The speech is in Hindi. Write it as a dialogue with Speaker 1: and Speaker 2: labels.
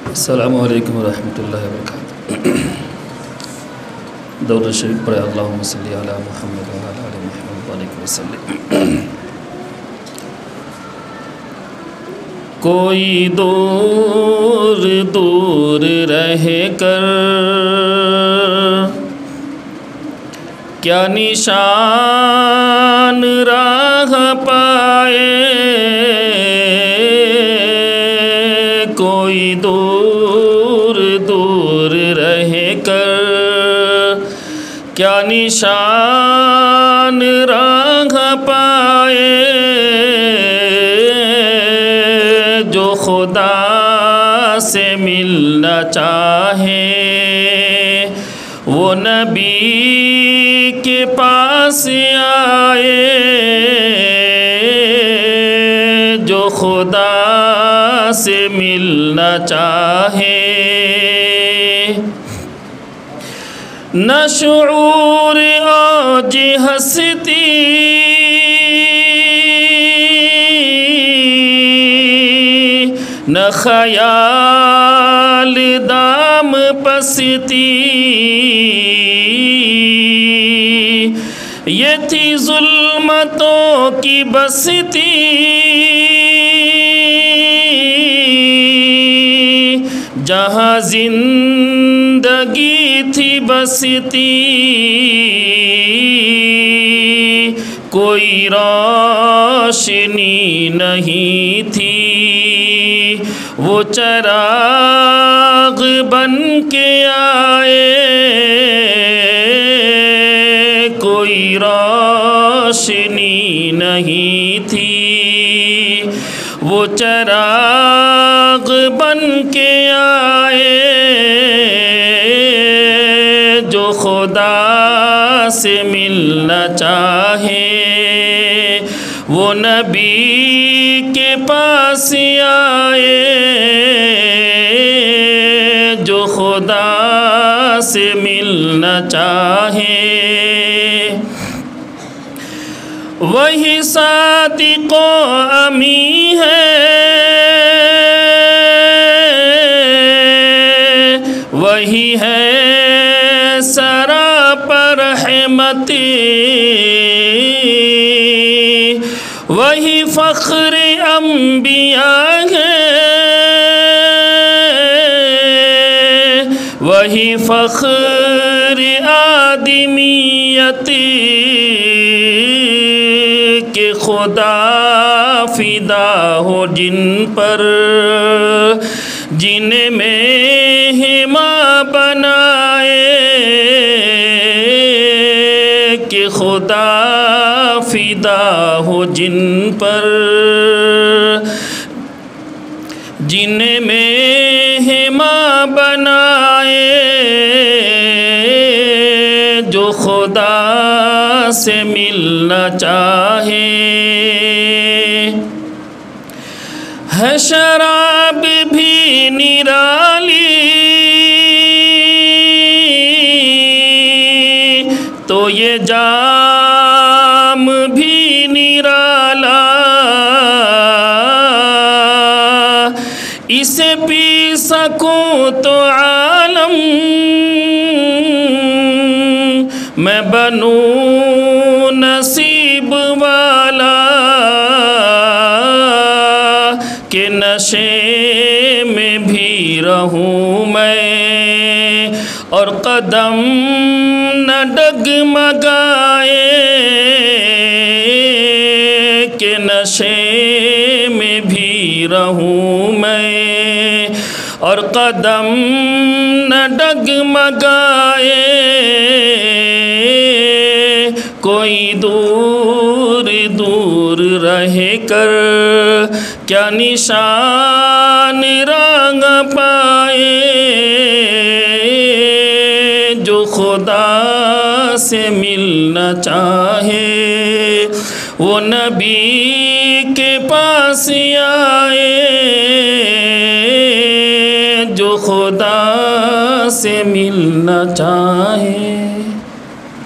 Speaker 1: अस्सलामु अलैकुम वरहमतुल्लाहि वबरकातुहू। दरूद शरीफ पढ़े अल्लाहुम्मा सल्लि अला मुहम्मद व अला आलि मुहम्मद व अलैहि वसल्लम। कोई दूर दूर रह कर क्या निशान राह पाए, कोई दूर दूर रह कर क्या निशान राह पाए, जो खुदा से मिलना चाहे वो नबी के पास आए, जो खुदा से मिलना चाहे। न शऊर औज हस्ती न ख़याल दाम पस्ती, ये थी जुल्मतों की बस्ती, जहाँ जिंदगी थी बसती। कोई रोशनी नहीं थी, वो चराग बन के आए, कोई रोशनी नहीं थी, वो चराग बन के आए, जो खुदा से मिलना चाहे वो नबी के पास आए, जो खुदा से मिलना चाहे। वही सादिक़ो अमी है, वही है सरापर रहमती, वही फ़ख्र अंबिया है, वही फ़ख्र आदमियती, के खुदा फिदा हो जिन पर जिन्हें मेहमा बनाए, कि खुदा फिदा हो जिन पर जिन्हें मेहमा बनाए, जो खुदा से मिलना चाहे। है शराब भी निराली तो ये जाम भी निराला, इसे पी सकूं तो आलम मैं बनूं नसीब वाला, के नशे में भी रहूं मैं और कदम न डगमगाए, के नशे में भी रहूं मैं और कदम न डगमगाए, कोई दूर दूर रह कर क्या निशान रंग पाए, जो खुदा से मिलना चाहे वो नबी के पास आए, जो खुदा से मिलना चाहे।